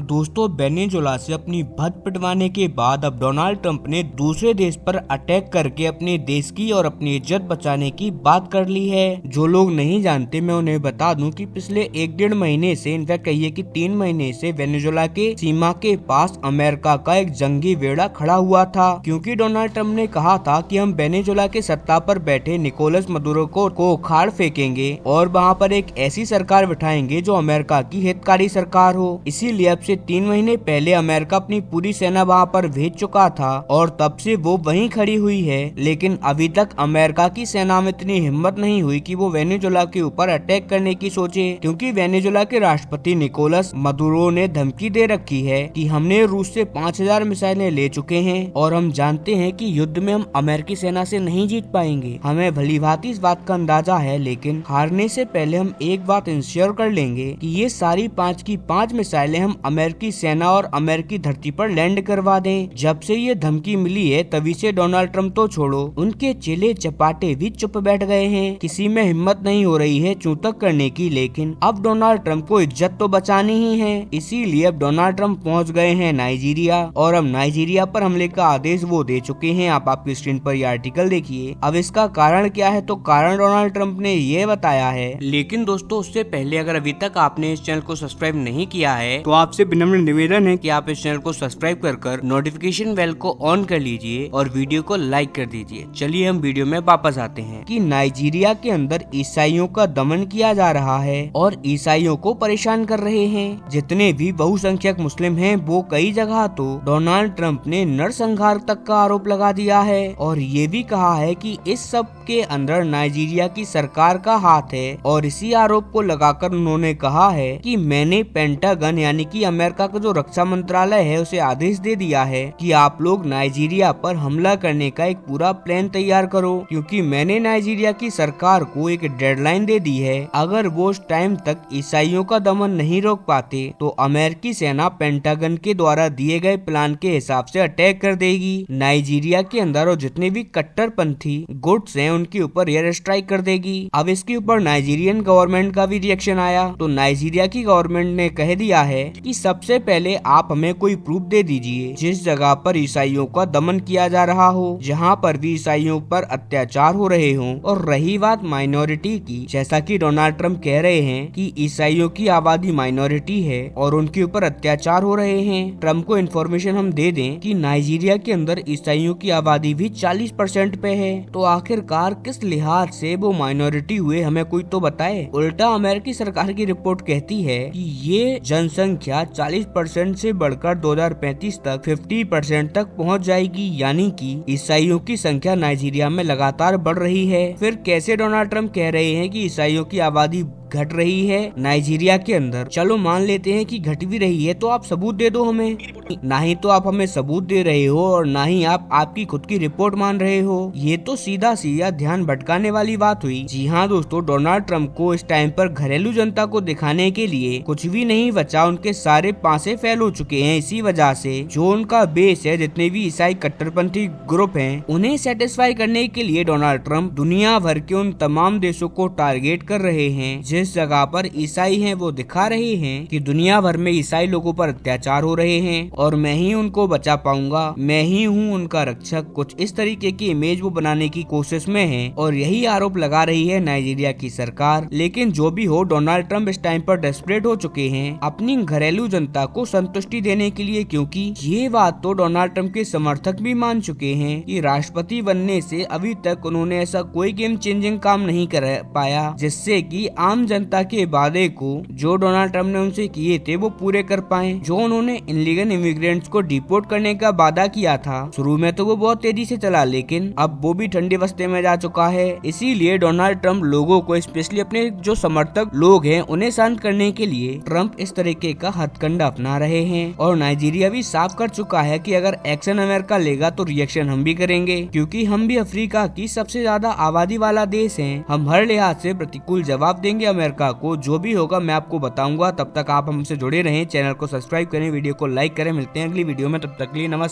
दोस्तों वेनेजुएला से अपनी भद्द पिटवाने के बाद अब डोनाल्ड ट्रंप ने दूसरे देश पर अटैक करके अपने देश की और अपनी इज्जत बचाने की बात कर ली है। जो लोग नहीं जानते मैं उन्हें बता दूं कि पिछले 1-1.5 महीने से, इनफैक्ट कहिए कि 3 महीने से वेनेजुएला के सीमा के पास अमेरिका का एक जंगी बेड़ा खड़ा हुआ था, क्योंकि डोनाल्ड ट्रंप ने कहा था कि हम वेनेजुएला के सत्ता पर बैठे निकोलस मदुरो को उखाड़ फेंकेंगे और वहाँ पर एक ऐसी सरकार बिठाएंगे जो अमेरिका की हितकारी सरकार हो। इसीलिए अब से 3 महीने पहले अमेरिका अपनी पूरी सेना वहाँ पर भेज चुका था और तब से वो वहीं खड़ी हुई है। लेकिन अभी तक अमेरिका की सेना में इतनी हिम्मत नहीं हुई कि वो वेनेजुएला के ऊपर अटैक करने की सोचे, क्योंकि वेनेजुएला के राष्ट्रपति निकोलस मदुरो ने धमकी दे रखी है कि हमने रूस से 5000 मिसाइलें ले चुके हैं और हम जानते हैं कि युद्ध में हम अमेरिकी सेना से नहीं जीत पाएंगे। हमें भली भांति इस बात का अंदाजा है, लेकिन हारने से पहले हम एक बात इंश्योर कर लेंगे कि ये सारी 5 की 5 मिसाइलें हम अमेरिकी सेना और अमेरिकी धरती पर लैंड करवा दें। जब से ये धमकी मिली है तभी से डोनाल्ड ट्रंप तो छोड़ो, उनके चेले चपाटे भी चुप बैठ गए हैं। किसी में हिम्मत नहीं हो रही है चूतक करने की, लेकिन अब डोनाल्ड ट्रंप को इज्जत तो बचानी ही है। इसीलिए अब डोनाल्ड ट्रंप पहुंच गए हैं नाइजीरिया और अब नाइजीरिया पर हमले का आदेश वो दे चुके हैं। आप आपकी स्क्रीन पर ये आर्टिकल देखिए। अब इसका कारण क्या है, तो कारण डोनाल्ड ट्रंप ने ये बताया है। लेकिन दोस्तों उससे पहले अगर अभी तक आपने इस चैनल को सब्सक्राइब नहीं किया है तो आपसे विनम्र निवेदन है कि आप इस चैनल को सब्सक्राइब कर नोटिफिकेशन बेल को ऑन कर लीजिए और वीडियो को लाइक कर दीजिए। चलिए हम वीडियो में वापस आते हैं कि नाइजीरिया के अंदर ईसाइयों का दमन किया जा रहा है और ईसाइयों को परेशान कर रहे हैं। जितने भी बहुसंख्यक मुस्लिम हैं वो कई जगह तो डोनाल्ड ट्रंप ने नरसंहार तक का आरोप लगा दिया है और ये भी कहा है कि इस सब के अंदर नाइजीरिया की सरकार का हाथ है। और इसी आरोप को लगाकर उन्होंने कहा है कि मैंने पेंटागन यानी कि अमेरिका का जो रक्षा मंत्रालय है उसे आदेश दे दिया है कि आप लोग नाइजीरिया पर हमला करने का एक पूरा प्लान तैयार करो, क्योंकि मैंने नाइजीरिया की सरकार को एक डेडलाइन दे दी है। अगर वो उस टाइम तक ईसाइयों का दमन नहीं रोक पाते तो अमेरिकी सेना पेंटागन के द्वारा दिए गए प्लान के हिसाब से अटैक कर देगी। नाइजीरिया के अंदर और जितने भी कट्टरपंथी गुट्स हैं उनके ऊपर एयर स्ट्राइक कर देगी। अब इसके ऊपर नाइजीरियन गवर्नमेंट का भी रिएक्शन आया तो नाइजीरिया की गवर्नमेंट ने कह दिया है कि सबसे पहले आप हमें कोई प्रूफ दे दीजिए जिस जगह पर ईसाइयों का दमन किया जा रहा हो, जहां पर भी ईसाइयों पर अत्याचार हो रहे हों। और रही बात माइनॉरिटी की, जैसा कि डोनाल्ड ट्रंप कह रहे हैं कि ईसाइयों की आबादी माइनॉरिटी है और उनके ऊपर अत्याचार हो रहे हैं। ट्रंप को इन्फॉर्मेशन हम दे दें कि नाइजीरिया के अंदर ईसाइयों की आबादी भी 40% पे है। तो आखिरकार किस लिहाज से वो माइनॉरिटी हुए, हमें कोई तो बताए। उल्टा अमेरिकी सरकार की रिपोर्ट कहती है कि ये जनसंख्या 40% से बढ़कर 2035 तक 50% तक पहुंच जाएगी, यानी कि ईसाइयों की संख्या नाइजीरिया में लगातार बढ़ रही है। फिर कैसे डोनाल्ड ट्रंप कह रहे हैं कि ईसाइयों की आबादी घट रही है नाइजीरिया के अंदर। चलो मान लेते हैं कि घट भी रही है, तो आप सबूत दे दो हमें। ना ही तो आप हमें सबूत दे रहे हो और ना ही आप आपकी खुद की रिपोर्ट मान रहे हो। ये तो सीधा सीधा ध्यान भटकाने वाली बात हुई। जी हाँ दोस्तों, डोनाल्ड ट्रंप को इस टाइम पर घरेलू जनता को दिखाने के लिए कुछ भी नहीं बचा। उनके सारे पासे फैल हो चुके हैं। इसी वजह से जो उनका बेस है, जितने भी ईसाई कट्टरपंथी ग्रुप हैं, उन्हें सेटिस्फाई करने के लिए डोनाल्ड ट्रंप दुनिया भर के उन तमाम देशों को टारगेट कर रहे हैं जिस जगह पर ईसाई हैं। वो दिखा रहे हैं कि दुनिया भर में ईसाई लोगों पर अत्याचार हो रहे हैं और मैं ही उनको बचा पाऊंगा, मैं ही हूँ उनका रक्षक। कुछ इस तरीके की इमेज वो बनाने की कोशिश में है और यही आरोप लगा रही है नाइजीरिया की सरकार। लेकिन जो भी हो, डोनाल्ड ट्रंप इस टाइम पर डेस्परेट हो चुके हैं अपनी घरेलू जनता को संतुष्टि देने के लिए, क्योंकि ये बात तो डोनाल्ड ट्रंप के समर्थक भी मान चुके हैं कि राष्ट्रपति बनने से अभी तक उन्होंने ऐसा कोई गेम चेंजिंग काम नहीं कर पाया जिससे कि आम जनता के वादे को जो डोनाल्ड ट्रंप ने उनसे किए थे वो पूरे कर पाए। जो उन्होंने इनलीगल इमिग्रेंट्स को डिपोर्ट करने का वादा किया था, शुरू में तो वो बहुत तेजी से चला, लेकिन अब वो भी ठंडे बस्ते में जा चुका है। इसीलिए डोनाल्ड ट्रंप लोगों को, स्पेशली अपने जो समर्थक लोग हैं, उन्हें शांत करने के लिए ट्रंप इस तरीके का हथकंडा अपना रहे हैं। और नाइजीरिया भी साफ कर चुका है कि अगर एक्शन अमेरिका लेगा तो रिएक्शन हम भी करेंगे, क्योंकि हम भी अफ्रीका की सबसे ज्यादा आबादी वाला देश है। हम हर लिहाज से प्रतिकूल जवाब देंगे अमेरिका को। जो भी होगा मैं आपको बताऊंगा। तब तक आप हमसे जुड़े रहें, चैनल को सब्सक्राइब करें, वीडियो को लाइक करें। मिलते हैं अगली वीडियो में, तब तक के लिए नमस्कार।